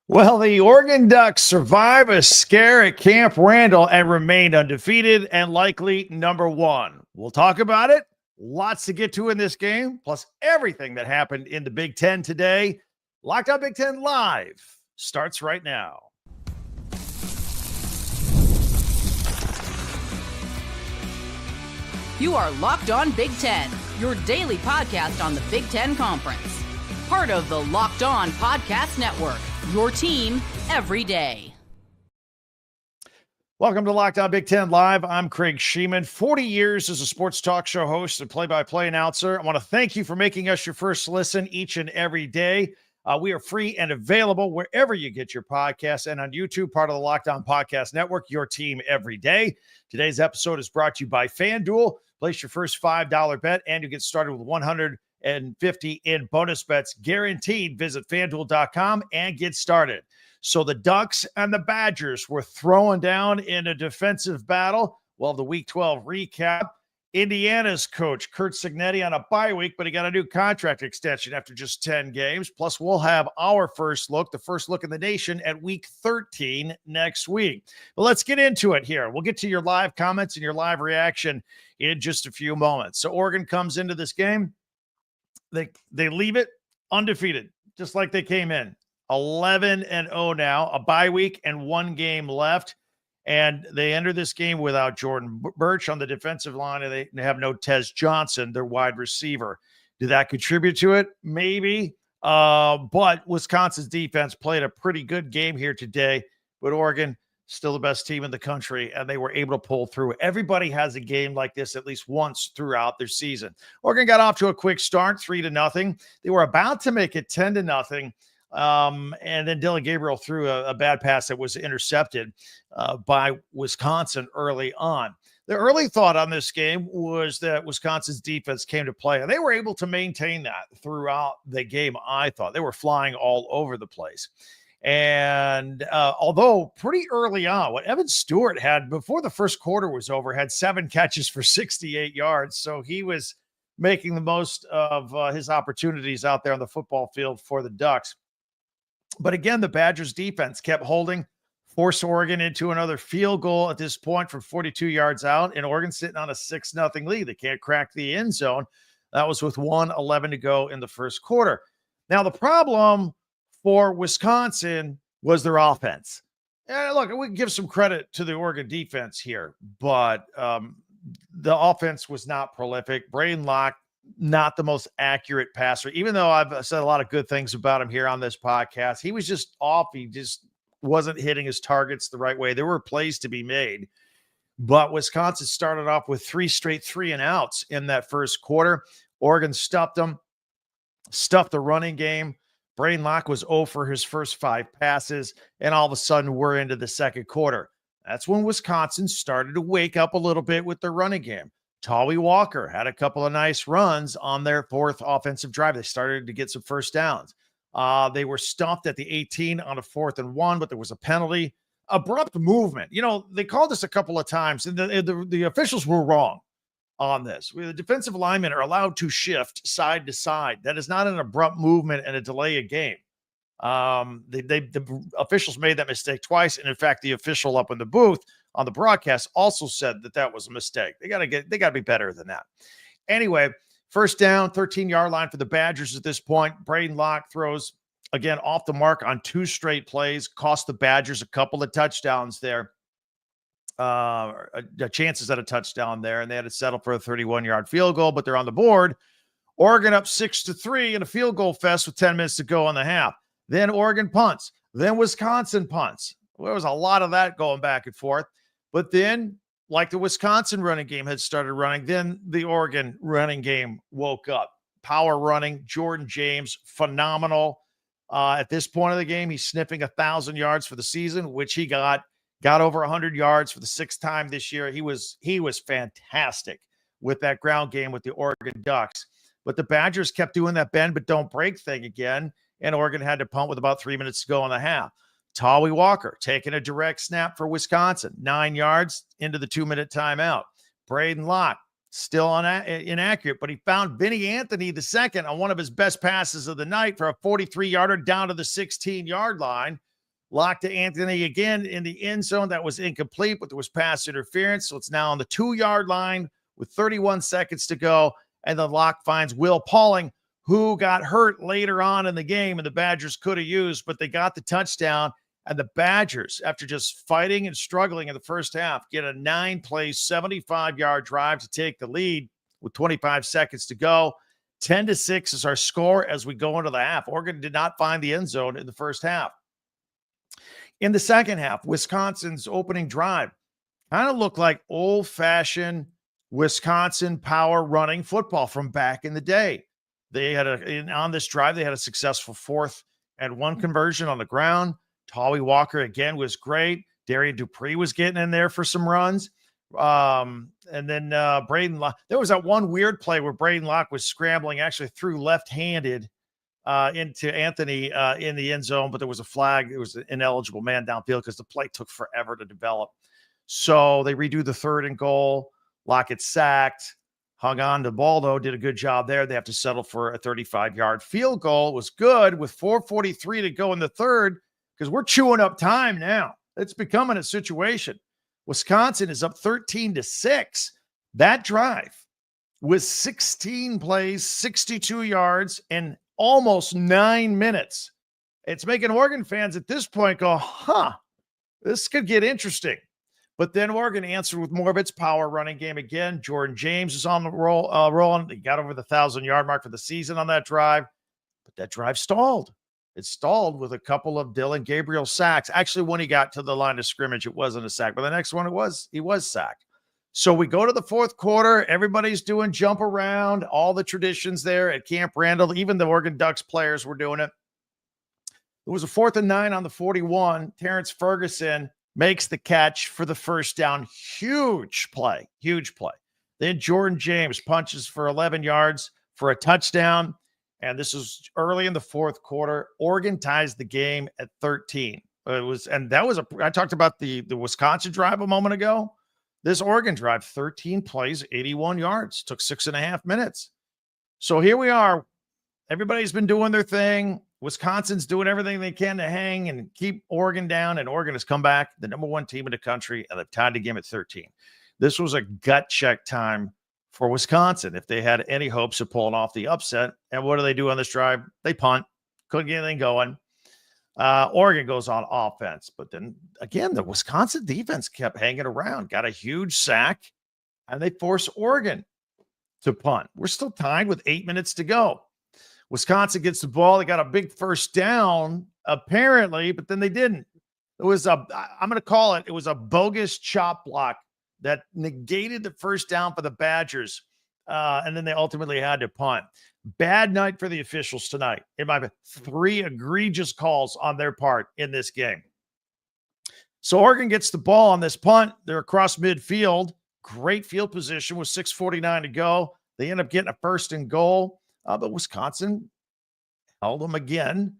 Well, the Oregon Ducks survive a scare at Camp Randall and remain undefeated and likely number one. We'll talk about it. Lots to get to in this game, plus everything that happened in the Big Ten today. Locked On Big Ten Live starts right now. You are Locked On Big Ten, your daily podcast on the Big Ten Conference. Part of the Locked On Podcast Network, your team every day. Welcome to Locked On Big Ten Live. I'm Craig Sheeman. 40 years as a sports talk show host and play-by-play announcer. I want to thank you for making us your first listen each and every day. We are free and available wherever you get your podcasts and on YouTube, part of the Locked On Podcast Network, your team every day. Today's episode is brought to you by FanDuel. Place your first $5 bet and you get started with $150 in bonus bets guaranteed. Visit FanDuel.com and get started. So the Ducks and the Badgers were throwing down in a defensive battle. Well, the Week 12 recap. Indiana's coach, Curt Cignetti, on a bye week, but he got a new contract extension after just 10 games. Plus, we'll have our first look, the first look in the nation at Week 13 next week. But let's get into it here. We'll get to your live comments and your live reaction in just a few moments. So Oregon comes into this game. They leave it undefeated, just like they came in. 11-0 now, a bye week and one game left. And they enter this game without Jordan Birch on the defensive line, and they have no Tez Johnson, their wide receiver. Did that contribute to it? Maybe. But Wisconsin's defense played a pretty good game here today. But Oregon, still the best team in the country, and they were able to pull through. Everybody has a game like this at least once throughout their season. Oregon got off to a quick start, 3-0. They were about to make it 10-0. And then Dylan Gabriel threw a bad pass that was intercepted by Wisconsin early on. The early thought on this game was that Wisconsin's defense came to play, and they were able to maintain that throughout the game. I thought they were flying all over the place. And although pretty early on, what Evan Stewart had before the first quarter was over, had 7 catches for 68 yards. So he was making the most of his opportunities out there on the football field for the Ducks. But again, the Badgers defense kept holding, forced Oregon into another field goal at this point from 42 yards out, and Oregon sitting on a 6-0 lead. They can't crack the end zone. That was with 1:11 to go in the first quarter. Now, the problem for Wisconsin was their offense. And look, we can give some credit to the Oregon defense here, but the offense was not prolific. Braden Locke, not the most accurate passer, even though I've said a lot of good things about him here on this podcast. He was just off. He just wasn't hitting his targets the right way. There were plays to be made, but Wisconsin started off with 3 straight 3-and-outs in that first quarter. Oregon stuffed them, stuffed the running game. Braden Locke was 0 for his first 5 passes, and all of a sudden we're into the second quarter. That's when Wisconsin started to wake up a little bit with their running game. Tawee Walker had a couple of nice runs on their 4th offensive drive. They started to get some first downs. They were stumped at the 18 on a 4th and 1, but there was a penalty. Abrupt movement. You know, they called this a couple of times, and the officials were wrong on this. The defensive linemen are allowed to shift side to side. That is not an abrupt movement and a delay of game. The officials made that mistake twice, and in fact, the official up in the booth on the broadcast also said that was a mistake. They got to be better than that. Anyway, first down, 13-yard line for the Badgers at this point. Braden Locke throws again off the mark on 2 straight plays, cost the Badgers a couple of touchdowns there, chances at a touchdown there, and they had to settle for a 31-yard field goal, but they're on the board. Oregon up 6-3 in a field goal fest with 10 minutes to go on the half. Then Oregon punts. Then Wisconsin punts. Well, there was a lot of that going back and forth. But then, like the Wisconsin running game had started running, then the Oregon running game woke up. Power running. Jordan James, phenomenal. At this point of the game, he's sniffing 1,000 yards for the season, which he got over 100 yards for the 6th time this year. He was fantastic with that ground game with the Oregon Ducks. But the Badgers kept doing that bend but don't break thing again, and Oregon had to punt with about 3 minutes to go in the half. Tawee Walker taking a direct snap for Wisconsin, 9 yards into the 2-minute timeout. Braden Locke still inaccurate, but he found Vinny Anthony II on one of his best passes of the night for a 43-yarder down to the 16-yard line. Lock to Anthony again in the end zone. That was incomplete, but there was pass interference. So it's now on the 2-yard line with 31 seconds to go. And the lock finds Will Pauling, who got hurt later on in the game, and the Badgers could have used, but they got the touchdown. And the Badgers, after just fighting and struggling in the first half, get a 9-play, 75-yard drive to take the lead with 25 seconds to go. 10-6 is our score as we go into the half. Oregon did not find the end zone in the first half. In the second half, Wisconsin's opening drive kind of looked like old-fashioned Wisconsin power running football from back in the day. They had on this drive, they had a successful 4th and 1 conversion on the ground. Tawee Walker, again, was great. Darian Dupree was getting in there for some runs. And then Braden Locke. There was that one weird play where Braden Locke was scrambling, actually threw left-handed into Anthony in the end zone, but there was a flag. It was an ineligible man downfield because the play took forever to develop. So they redo the 3rd and goal. Locke gets sacked. Hung on to the ball, though, did a good job there. They have to settle for a 35-yard field goal. It was good with 4:43 to go in the third because we're chewing up time now. It's becoming a situation. Wisconsin is up 13-6. That drive was 16 plays, 62 yards, and almost 9 minutes. It's making Oregon fans at this point go, this could get interesting. But then Oregon answered with more of its power running game again. Jordan James is on the rolling. He got over the 1,000-yard mark for the season on that drive. But that drive stalled. It stalled with a couple of Dylan Gabriel sacks. Actually, when he got to the line of scrimmage, it wasn't a sack. But the next one, he was sacked. So we go to the fourth quarter. Everybody's doing jump around. All the traditions there at Camp Randall. Even the Oregon Ducks players were doing it. It was a 4th and 9 on the 41. Terrence Ferguson makes the catch for the first down. Huge play. Then Jordan James punches for 11 yards for a touchdown. And this is early in the fourth quarter. Oregon ties the game at 13. I talked about the Wisconsin drive a moment ago. This Oregon drive, 13 plays, 81 yards, took 6.5 minutes. So here we are. Everybody's been doing their thing. Wisconsin's doing everything they can to hang and keep Oregon down, and Oregon has come back, the number 1 team in the country, and they've tied the game at 13. This was a gut check time for Wisconsin if they had any hopes of pulling off the upset. And what do they do on this drive? They punt. Couldn't get anything going. Oregon goes on offense. But then, again, the Wisconsin defense kept hanging around, got a huge sack, and they forced Oregon to punt. We're still tied with 8 minutes to go. Wisconsin gets the ball. They got a big first down, apparently, but then they didn't. It was I'm going to call it was a bogus chop block that negated the first down for the Badgers, and then they ultimately had to punt. Bad night for the officials tonight. It might be 3 egregious calls on their part in this game. So Oregon gets the ball on this punt. They're across midfield. Great field position with 6:49 to go. They end up getting a 1st and goal. But Wisconsin held them again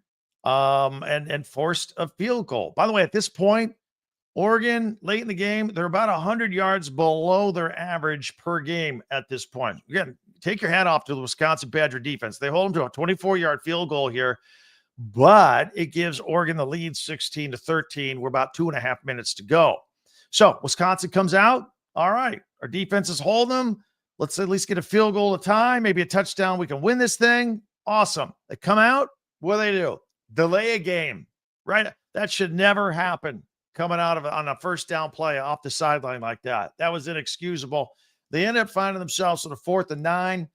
and forced a field goal. By the way, at this point, Oregon, late in the game, they're about 100 yards below their average per game at this point. Again, take your hat off to the Wisconsin Badger defense. They hold them to a 24-yard field goal here, but it gives Oregon the lead 16-13. We're about 2.5 minutes to go. So Wisconsin comes out. All right, our defense is holding them. Let's at least get a field goal at a time, maybe a touchdown. We can win this thing. Awesome. They come out. What do? Delay a game, right? That should never happen coming out of on a first down play off the sideline like that. That was inexcusable. They end up finding themselves on a 4th and 9,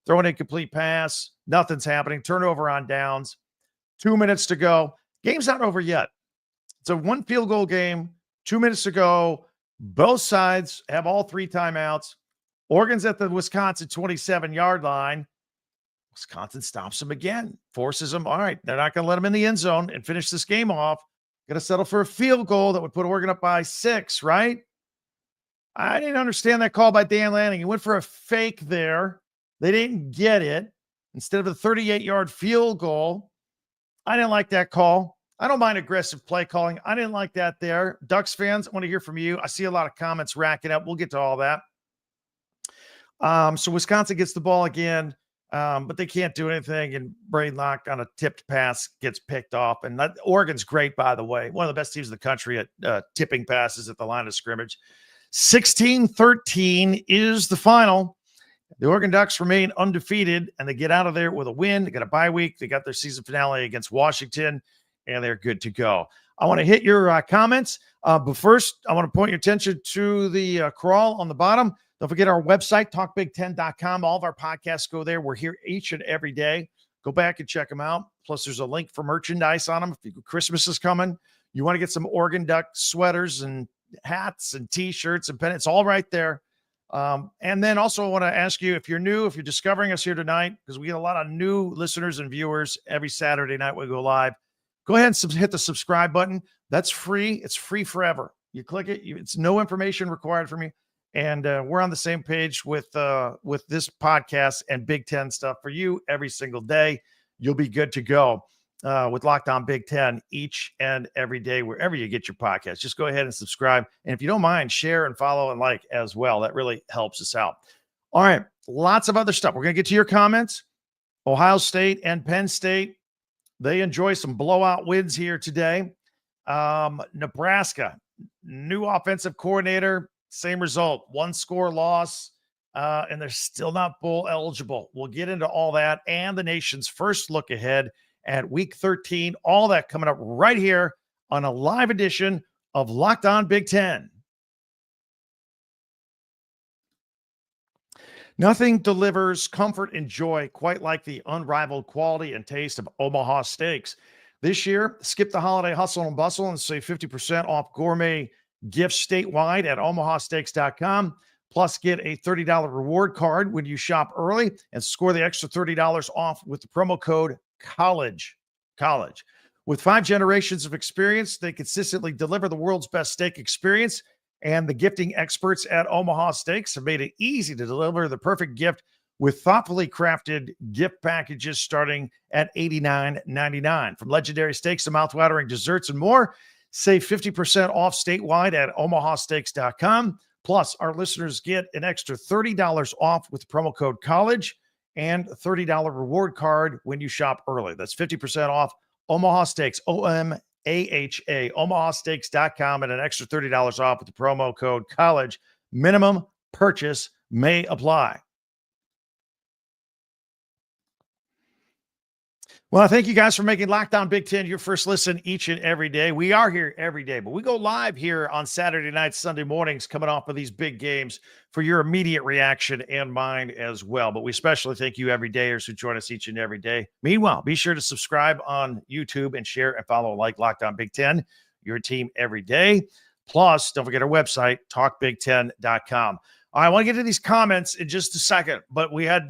throwing an incomplete pass. Nothing's happening. Turnover on downs. 2 minutes to go. Game's not over yet. It's a 1 field goal game. 2 minutes to go. Both sides have all 3 timeouts. Oregon's at the Wisconsin 27-yard line. Wisconsin stops them again, forces them. All right, they're not going to let them in the end zone and finish this game off. Going to settle for a field goal that would put Oregon up by 6, right? I didn't understand that call by Dan Lanning. He went for a fake there. They didn't get it. Instead of a 38-yard field goal, I didn't like that call. I don't mind aggressive play calling. I didn't like that there. Ducks fans, I want to hear from you. I see a lot of comments racking up. We'll get to all that. So Wisconsin gets the ball again. but they can't do anything. And Brainlock on a tipped pass gets picked off. And Oregon's great, by the way. One of the best teams in the country at tipping passes at the line of scrimmage. 16-13 is the final. The Oregon Ducks remain undefeated, and they get out of there with a win. They got a bye week. They got their season finale against Washington, and they're good to go. I want to hit your comments. But first, I want to point your attention to the crawl on the bottom. Don't forget our website, talkbig10.com. All of our podcasts go there. We're here each and every day. Go back and check them out. Plus, there's a link for merchandise on them. If Christmas is coming, you want to get some Oregon Duck sweaters and hats and T-shirts and pennants, all right there. And then also I want to ask you, if you're new, if you're discovering us here tonight, because we get a lot of new listeners and viewers every Saturday night we go live, go ahead and hit the subscribe button. That's free. It's free forever. You click it. It's no information required from you. And we're on the same page with this podcast and Big Ten stuff for you every single day. You'll be good to go with Locked On Big Ten each and every day, wherever you get your podcast. Just go ahead and subscribe. And if you don't mind, share and follow and like as well. That really helps us out. All right. Lots of other stuff. We're going to get to your comments. Ohio State and Penn State, they enjoy some blowout wins here today. Nebraska, new offensive coordinator, same result, 1-score loss, and they're still not bowl eligible. We'll get into all that and the nation's first look ahead at Week 13. All that coming up right here on a live edition of Locked On Big Ten. Nothing delivers comfort and joy quite like the unrivaled quality and taste of Omaha Steaks. This year, skip the holiday hustle and bustle and save 50% off gourmet gifts statewide at omahasteaks.com. Plus, get a $30 reward card when you shop early and score the extra $30 off with the promo code COLLEGE. With 5 generations of experience, they consistently deliver the world's best steak experience, and the gifting experts at Omaha Steaks have made it easy to deliver the perfect gift with thoughtfully crafted gift packages starting at $89.99. From legendary steaks to mouthwatering desserts and more, save 50% off statewide at omahasteaks.com. Plus, our listeners get an extra $30 off with promo code COLLEGE and a $30 reward card when you shop early. That's 50% off Omaha Steaks, OMAHA, omahasteaks.com, and an extra $30 off with the promo code COLLEGE. Minimum purchase may apply. Well, thank you guys for making Locked On Big Ten your first listen each and every day. We are here every day, but we go live here on Saturday nights, Sunday mornings, coming off of these big games for your immediate reaction and mine as well. But we especially thank you everydayers who join us each and every day. Meanwhile, be sure to subscribe on YouTube and share and follow like Locked On Big Ten, your team every day. Plus, don't forget our website, talkbig10.com. I want to get to these comments in just a second, but we had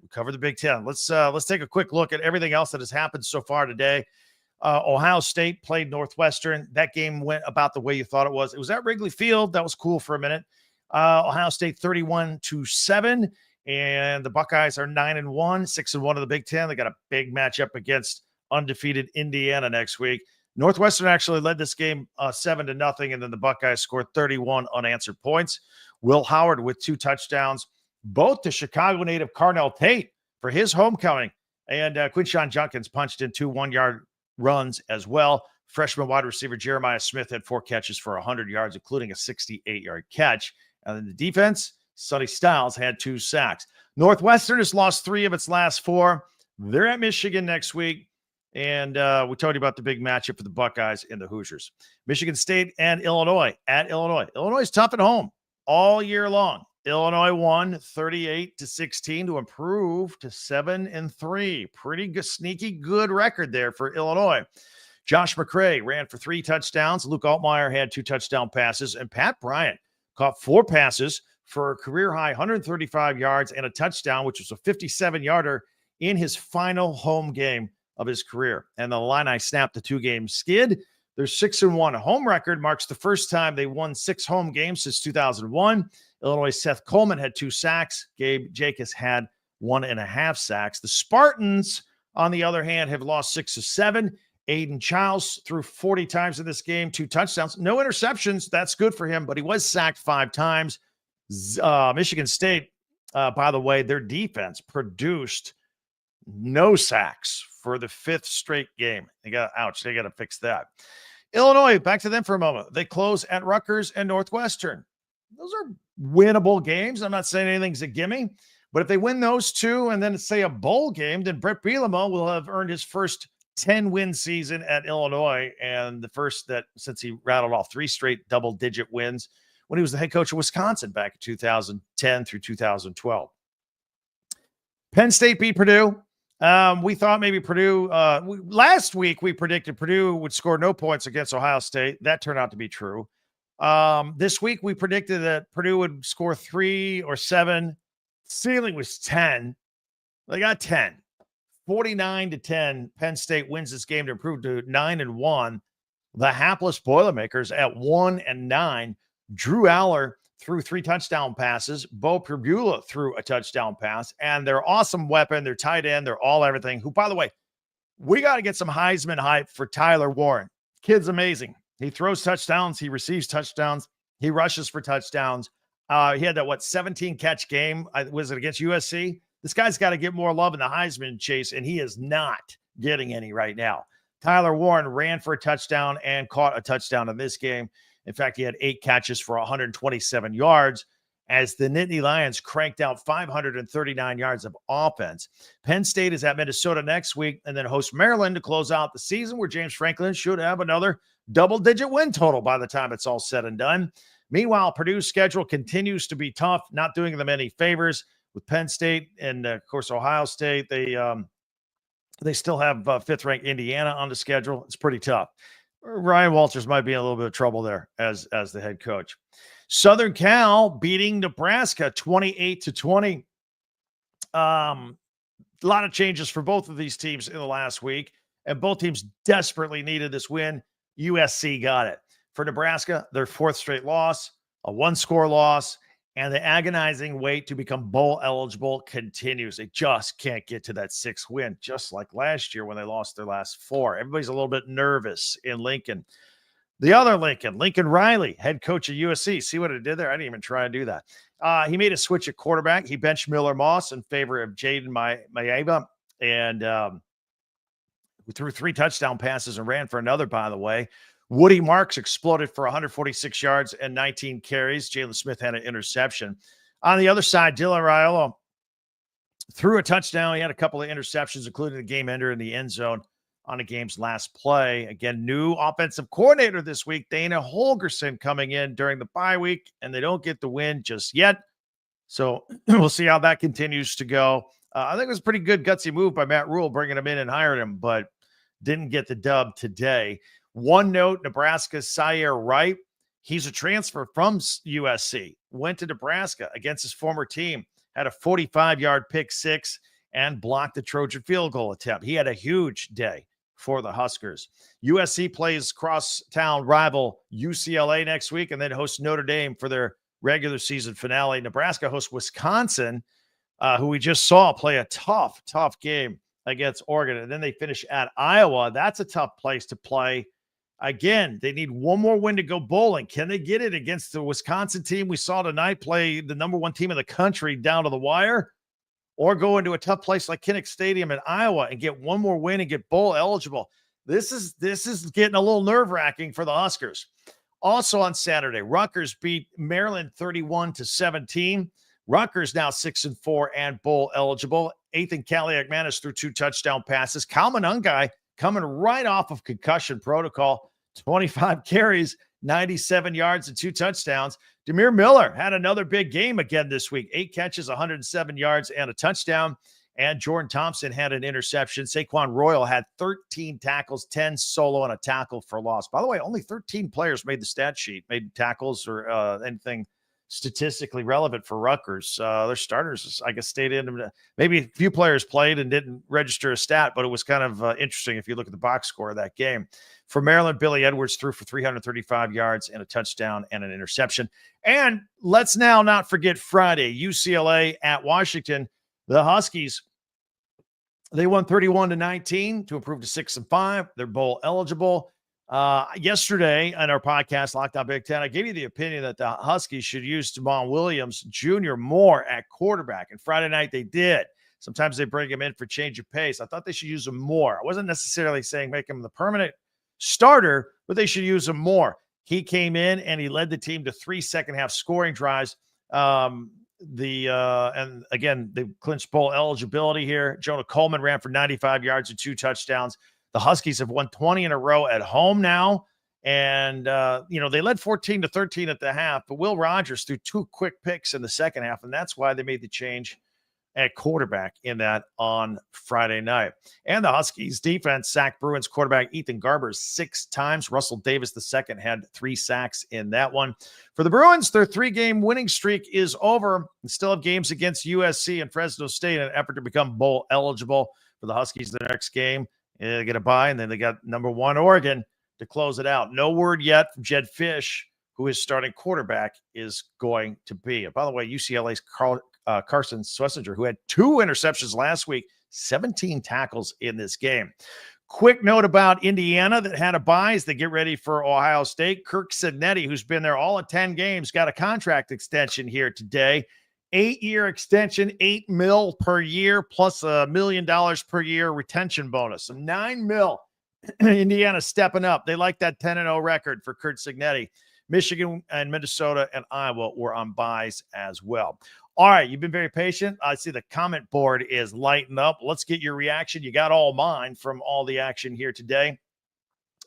cover the Big Ten. Let's take a quick look at everything else that has happened so far today. Ohio State played Northwestern. That game went about the way you thought it was. It was at Wrigley Field. That was cool for a minute. Ohio State 31-7, and the Buckeyes are 9-1, 6-1 of the Big Ten. They got a big matchup against undefeated Indiana next week. Northwestern actually led this game 7-0, and then the Buckeyes scored 31 unanswered points. Will Howard with 2 touchdowns, both to Chicago native Carnell Tate for his homecoming. And Quinshon Junkins punched in 2 one-yard runs as well. Freshman wide receiver Jeremiah Smith had 4 catches for 100 yards, including a 68-yard catch. And then the defense, Sonny Styles had 2 sacks. Northwestern has lost 3 of its last 4. They're at Michigan next week. And we told you about the big matchup for the Buckeyes and the Hoosiers. Michigan State and Illinois at Illinois. Illinois is tough at home all year long. Illinois won 38-16 to improve to 7-3. Pretty good, sneaky good record there for Illinois. Josh McCray ran for 3 touchdowns. Luke Altmaier had 2 touchdown passes, and Pat Bryant caught 4 passes for a career-high 135 yards and a touchdown, which was a 57-yarder in his final home game of his career. And the Illini snapped the 2-game skid. Their 6-1 home record marks the first time they won 6 home games since 2001. Illinois' Seth Coleman had 2 sacks. Gabe Jacobs had 1.5 sacks. The Spartans, on the other hand, have lost 6 of 7. Aiden Childs threw 40 times in this game, 2 touchdowns. No interceptions. That's good for him, but he was sacked 5 times. Michigan State By the way, their defense produced no sacks for the 5th straight game. They got to fix that. Illinois, back to them for a moment. They close at Rutgers and Northwestern. Those are winnable games. I'm not saying anything's a gimme, but if they win those two and then say a bowl game, then Brett Bielema will have earned his first 10-win season at Illinois, and the first that since he rattled off 3 straight double-digit wins when he was the head coach of Wisconsin back in 2010 through 2012. Penn State beat Purdue. We thought maybe Purdue, last week we predicted Purdue would score no points against Ohio State. That turned out to be true. This week we predicted that Purdue would score 3 or 7. Ceiling was 10. They got 10. 49-10. Penn State wins this game to improve to 9-1. The hapless Boilermakers at 1-9. Drew Aller threw 3 touchdown passes. Bo Perbula threw a touchdown pass. And their awesome weapon, their tight end, their all everything, who, by the way, we got to get some Heisman hype for Tyler Warren. Kid's amazing. He throws touchdowns. He receives touchdowns. He rushes for touchdowns. He had that, 17-catch game. Was it against USC? This guy's got to get more love in the Heisman chase, and he is not getting any right now. Tyler Warren ran for a touchdown and caught a touchdown in this game. In fact, he had 8 catches for 127 yards as the Nittany Lions cranked out 539 yards of offense. Penn State is at Minnesota next week and then hosts Maryland to close out the season, where James Franklin should have another double-digit win total by the time it's all said and done. Meanwhile, Purdue's schedule continues to be tough, not doing them any favors. With Penn State and, of course, Ohio State, they still have 5th-ranked Indiana on the schedule. It's pretty tough. Ryan Walters might be in a little bit of trouble there as the head coach. Southern Cal beating Nebraska 28-20. A lot of changes for both of these teams in the last week, and both teams desperately needed this win. USC got it. For Nebraska, their 4th straight loss, a 1-score loss, and the agonizing wait to become bowl eligible continues. They just can't get to that 6th win, just like last year when they lost their last 4. Everybody's a little bit nervous in Lincoln. The other Lincoln Riley, head coach of USC. See what it did there? I didn't even try and do that. He made a switch at quarterback. He benched Miller Moss in favor of Jaden Maeva, and threw 3 touchdown passes and ran for another, by the way. Woody Marks exploded for 146 yards and 19 carries. Jalen Smith had an interception. On the other side, Dylan Raiola threw a touchdown. He had a couple of interceptions, including the game ender in the end zone on the game's last play. Again, new offensive coordinator this week, Dana Holgorsen, coming in during the bye week, and they don't get the win just yet. So we'll see how that continues to go. I think it was a pretty good gutsy move by Matt Rule, bringing him in and hiring him, but didn't get the dub today. One note, Nebraska's Sire Wright, he's a transfer from USC, went to Nebraska against his former team, had a 45-yard pick 6, and blocked the Trojan field goal attempt. He had a huge day for the Huskers. USC plays crosstown rival UCLA next week and then hosts Notre Dame for their regular season finale. Nebraska hosts Wisconsin, who we just saw play a tough game against Oregon. And then they finish at Iowa. That's a tough place to play. Again, they need one more win to go bowling. Can they get it against the Wisconsin team we saw tonight play the number 1 team in the country down to the wire? Or go into a tough place like Kinnick Stadium in Iowa and get one more win and get bowl eligible? This is getting a little nerve-wracking for the Huskers. Also on Saturday, Rutgers beat Maryland 31-17. Rutgers now 6-4 and bowl eligible. Ethan Kaliakmanis threw 2 touchdown passes. Kalman Ungai coming right off of concussion protocol, 25 carries, 97 yards and 2 touchdowns. Demir Miller had another big game again this week, 8 catches, 107 yards and a touchdown. And Jordan Thompson had an interception. Saquon Royal had 13 tackles, 10 solo and a tackle for loss. By the way, only 13 players made the stat sheet, made tackles or anything statistically relevant for Rutgers. Their starters, I guess, stayed in. Maybe a few players played and didn't register a stat, but it was kind of interesting if you look at the box score of that game. For Maryland, Billy Edwards threw for 335 yards and a touchdown and an interception. And let's now not forget Friday, UCLA at Washington. The Huskies, they won 31-19 to improve to 6-5. They're bowl eligible. Yesterday on our podcast, Locked On Big Ten, I gave you the opinion that the Huskies should use Damon Williams Jr. more at quarterback. And Friday night they did. Sometimes they bring him in for change of pace. I thought they should use him more. I wasn't necessarily saying make him the permanent starter, but they should use him more. He came in and he led the team to 3 second-half scoring drives. And again, they clinched bowl eligibility here. Jonah Coleman ran for 95 yards and 2 touchdowns. The Huskies have won 20 in a row at home now. And, they led 14-13 at the half, but Will Rogers threw 2 quick picks in the second half, and that's why they made the change at quarterback in that on Friday night. And the Huskies defense sacked Bruins quarterback Ethan Garber 6 times. Russell Davis II had 3 sacks in that one. For the Bruins, their 3-game winning streak is over. They still have games against USC and Fresno State in an effort to become bowl eligible. For the Huskies, the next game, they get a bye, and then they got number 1 Oregon to close it out. No word yet from Jed Fish, who his starting quarterback is going to be. And by the way, UCLA's Carson Schlesinger, who had 2 interceptions last week, 17 tackles in this game. Quick note about Indiana that had a bye as they get ready for Ohio State. Curt Cignetti, who's been there all of 10 games, got a contract extension here today. 8-year extension, $8 million per year, plus $1 million per year retention bonus. So $9 million. Indiana stepping up. They like that 10-0 record for Curt Cignetti. Michigan and Minnesota and Iowa were on byes as well. All right, you've been very patient. I see the comment board is lighting up. Let's get your reaction. You got all mine from all the action here today.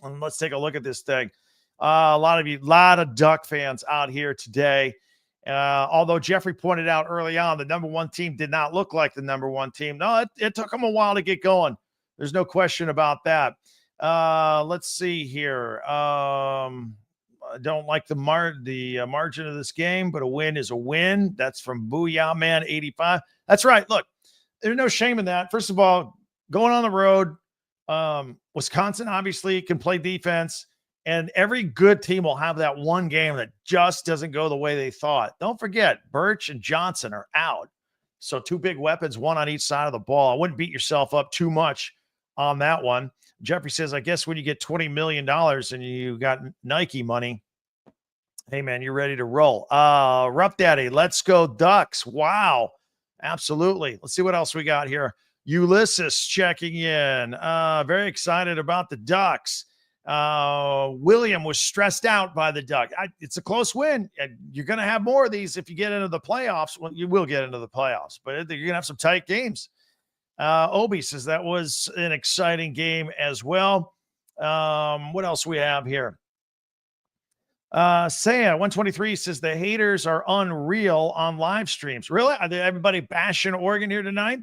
And let's take a look at this thing. A lot of Duck fans out here today. Although Jeffrey pointed out early on, the number 1 team did not look like the number 1 team. No, it took them a while to get going. There's no question about that. Let's see here. I don't like the margin of this game, but a win is a win. That's from Booyah Man 85. That's right. Look, there's no shame in that. First of all, going on the road, Wisconsin obviously can play defense, and every good team will have that one game that just doesn't go the way they thought. Don't forget, Birch and Johnson are out. So 2 big weapons, 1 on each side of the ball. I wouldn't beat yourself up too much on that one. Jeffrey says, I guess when you get $20 million and you got Nike money, hey, man, you're ready to roll. Rough Daddy, let's go Ducks. Wow. Absolutely. Let's see what else we got here. Ulysses checking in. Very excited about the Ducks. William was stressed out by the Ducks. It's a close win. You're going to have more of these if you get into the playoffs. Well, you will get into the playoffs, but you're going to have some tight games. Obi says that was an exciting game as well. What else we have here? Saya 123 says the haters are unreal on live streams. Really? Are they everybody bashing Oregon here tonight?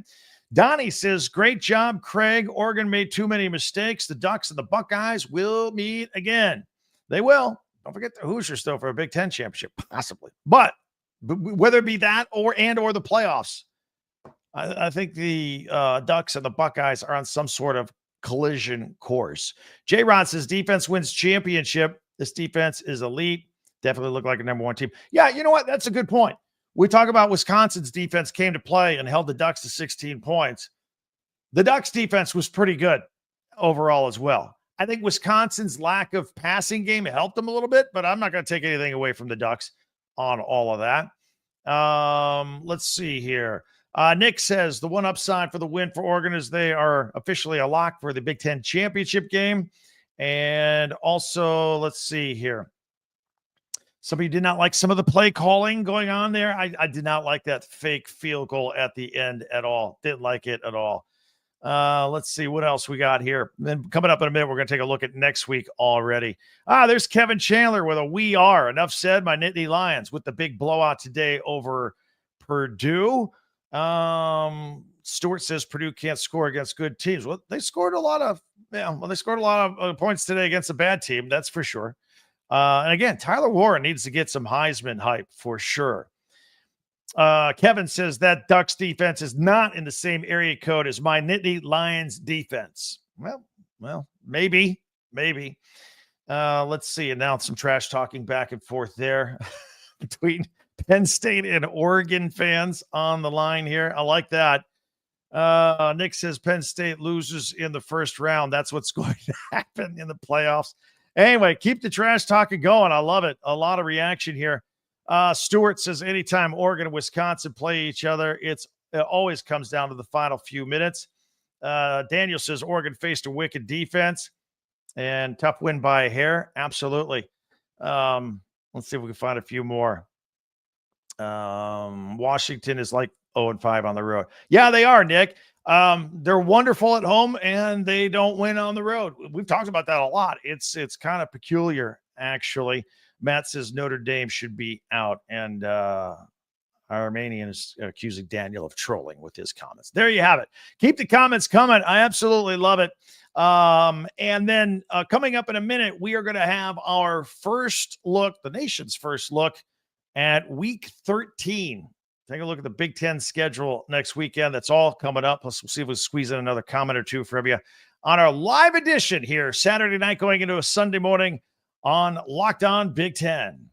Donnie says, great job, Craig. Oregon made too many mistakes. The Ducks and the Buckeyes will meet again. They will. Don't forget the Hoosiers, though, for a Big Ten championship, possibly. But whether it be that or the playoffs, I think the Ducks and the Buckeyes are on some sort of collision course. J-Rod says defense wins championship. This defense is elite. Definitely look like a number 1 team. Yeah, you know what? That's a good point. We talk about Wisconsin's defense came to play and held the Ducks to 16 points. The Ducks defense was pretty good overall as well. I think Wisconsin's lack of passing game helped them a little bit, but I'm not going to take anything away from the Ducks on all of that. Let's see here. Nick says the one upside for the win for Oregon is they are officially a lock for the Big Ten championship game. And also, let's see here. Somebody did not like some of the play calling going on there. I did not like that fake field goal at the end at all. Didn't like it at all. Let's see what else we got here. Then coming up in a minute, we're going to take a look at next week already. There's Kevin Chandler with a "we are." Enough said. My Nittany Lions with the big blowout today over Purdue. Stewart says Purdue can't score against good teams. Well, they scored a lot of points today against a bad team. That's for sure. And again, Tyler Warren needs to get some Heisman hype for sure. Kevin says that Ducks defense is not in the same area code as my Nittany Lions defense. Well, maybe. Let's see. And now some trash talking back and forth there between Penn State and Oregon fans on the line here. I like that. Nick says Penn State loses in the first round. That's what's going to happen in the playoffs. Anyway, keep the trash talking going. I love it. A lot of reaction here. Stewart says anytime Oregon and Wisconsin play each other, it always comes down to the final few minutes. Daniel says Oregon faced a wicked defense and tough win by a hair. Absolutely. Let's see if we can find a few more. Washington is like 0-5 on the road. Yeah, they are, Nick. They're wonderful at home and they don't win on the road. We've talked about that a lot. It's kind of peculiar, actually. Matt says Notre Dame should be out, and Armenian is accusing Daniel of trolling with his comments. There you have it. Keep the comments coming. I absolutely love it. And then coming up in a minute, we are going to have our first look, the nation's first look at week 13. Take a look at the Big Ten schedule next weekend. That's all coming up. Plus, we'll see if we squeeze in another comment or two from you on our live edition here Saturday night going into a Sunday morning on Locked On Big Ten.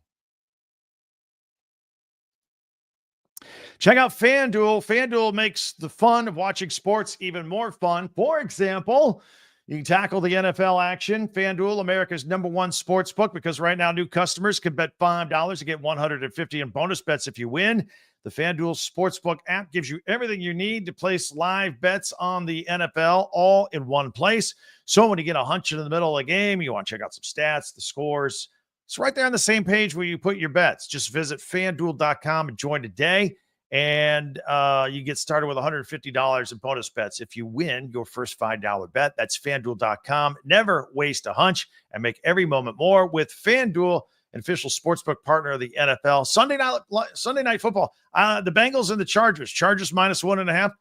Check out FanDuel. FanDuel makes the fun of watching sports even more fun. For example, you can tackle the NFL action. FanDuel, America's #1 sports book, because right now new customers can bet $5 to get $150 in bonus bets if you win. The FanDuel Sportsbook app gives you everything you need to place live bets on the NFL all in one place. So when you get a hunch in the middle of the game, you want to check out some stats, the scores, it's right there on the same page where you put your bets. Just visit FanDuel.com and join today. And you get started with $150 in bonus bets if you win your first $5 bet. That's FanDuel.com. Never waste a hunch and make every moment more with FanDuel, an official sportsbook partner of the NFL. Sunday night football. The Bengals and the Chargers. Chargers -1.5.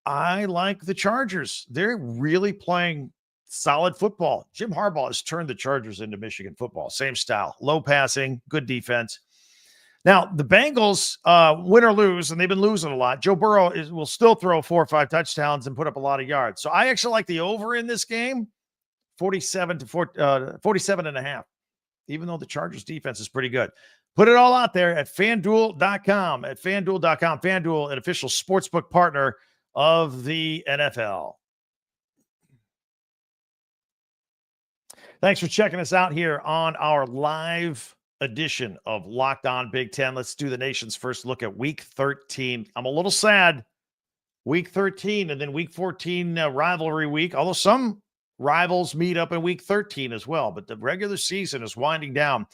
I like the Chargers. They're really playing solid football. Jim Harbaugh has turned the Chargers into Michigan football. Same style. Low passing, good defense. Now, the Bengals, win or lose, and they've been losing a lot. Joe Burrow will still throw 4 or 5 touchdowns and put up a lot of yards. So I actually like the over in this game, 47.5, even though the Chargers defense is pretty good. Put it all out there at FanDuel.com. FanDuel, an official sportsbook partner of the NFL. Thanks for checking us out here on our live edition of Locked On Big Ten. Let's do the nation's first look at week 13. I'm a little sad. Week 13 and then week 14 rivalry week, although some rivals meet up in week 13 as well, but the regular season is winding down.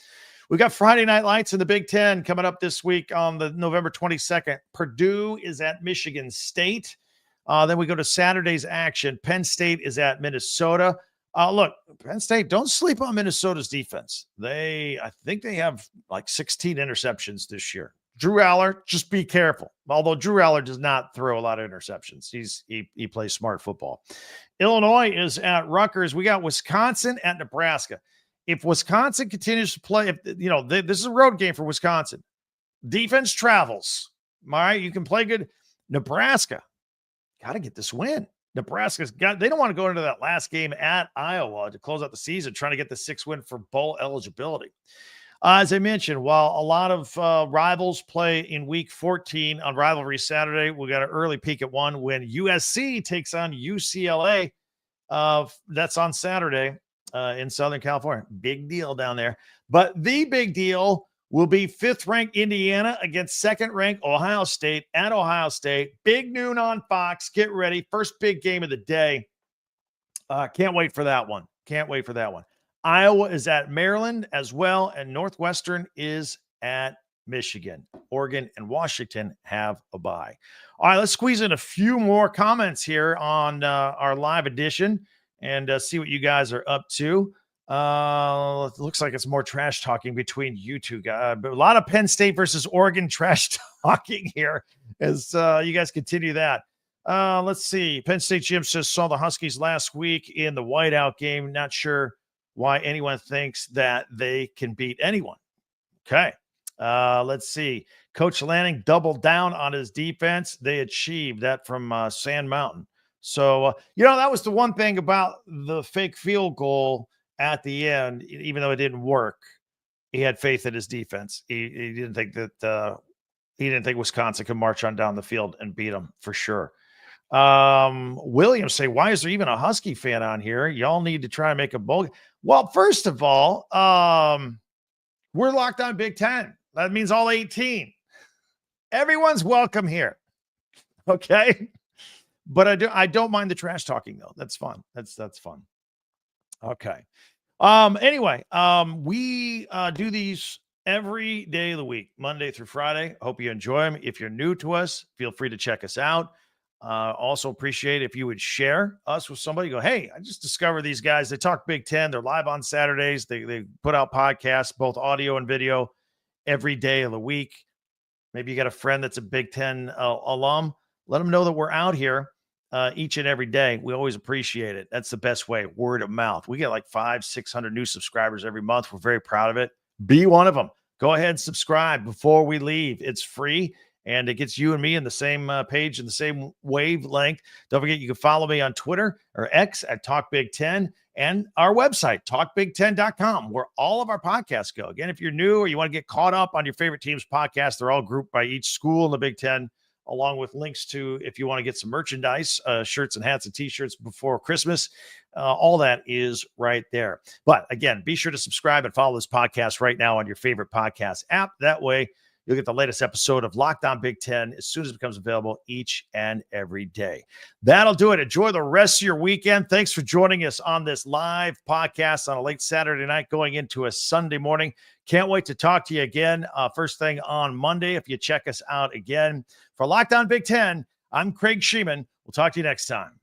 We got Friday Night Lights in the Big Ten coming up this week on the November 22nd. Purdue is at Michigan State. Then we go to Saturday's action. Penn State is at Minnesota. Look, Penn State, don't sleep on Minnesota's defense. I think they have like 16 interceptions this year. Drew Aller, just be careful. Although Drew Aller does not throw a lot of interceptions. He plays smart football. Illinois is at Rutgers. We got Wisconsin at Nebraska. If Wisconsin continues to play, this is a road game for Wisconsin. Defense travels. All right, you can play good. Nebraska, got to get this win. Nebraska's they don't want to go into that last game at Iowa to close out the season, trying to get the 6th win for bowl eligibility. As I mentioned, while a lot of rivals play in week 14 on Rivalry Saturday, we got an early peek at one when USC takes on UCLA. That's on Saturday in Southern California. Big deal down there. But the big deal will be 5th-ranked Indiana against 2nd-ranked Ohio State at Ohio State. Big noon on Fox. Get ready. First big game of the day. Can't wait for that one. Iowa is at Maryland as well, and Northwestern is at Michigan. Oregon and Washington have a bye. All right, let's squeeze in a few more comments here on our live edition and see what you guys are up to. It looks like it's more trash talking between you two guys, but a lot of Penn State versus Oregon trash talking here as you guys continue that. Let's see. Penn State Jim says saw the Huskies last week in the whiteout game. Not sure why anyone thinks that they can beat anyone. Okay. Let's see. Coach Lanning doubled down on his defense. They achieved that from Sand Mountain. So, that was the one thing about the fake field goal at the end, even though it didn't work. He had faith in his defense. He didn't think that he didn't think Wisconsin could march on down the field and beat them for sure. William say, why is there even a Husky fan on here? Y'all need to try and make a bowl. Well, first of all, we're locked on Big Ten. That means all 18. Everyone's welcome here. Okay. But I don't mind the trash talking though. That's fun. That's fun. Okay. Anyway, we do these every day of the week, Monday through Friday. Hope you enjoy them. If you're new to us, feel free to check us out. Also appreciate if you would share us with somebody. Go, hey, I just discovered these guys. They talk Big Ten. They're live on Saturdays. They put out podcasts, both audio and video, every day of the week. Maybe you got a friend that's a Big Ten alum. Let them know that we're out here each and every day. We always appreciate it. That's the best way, word of mouth. We get like 500-600 new subscribers every month. We're very proud of it. Be one of them. Go ahead and subscribe before we leave. It's free, and it gets you and me in the same page in the same wavelength. Don't forget, you can follow me on Twitter or X at TalkBig10 and our website, TalkBig10.com, where all of our podcasts go. Again, if you're new or you want to get caught up on your favorite team's podcast, they're all grouped by each school in the Big Ten, along with links to if you want to get some merchandise, shirts and hats and T-shirts before Christmas. All that is right there. But again, be sure to subscribe and follow this podcast right now on your favorite podcast app. That way, you'll get the latest episode of Locked On Big Ten as soon as it becomes available each and every day. That'll do it. Enjoy the rest of your weekend. Thanks for joining us on this live podcast on a late Saturday night going into a Sunday morning. Can't wait to talk to you again first thing on Monday if you check us out again. For Locked On Big Ten, I'm Craig Sheeman. We'll talk to you next time.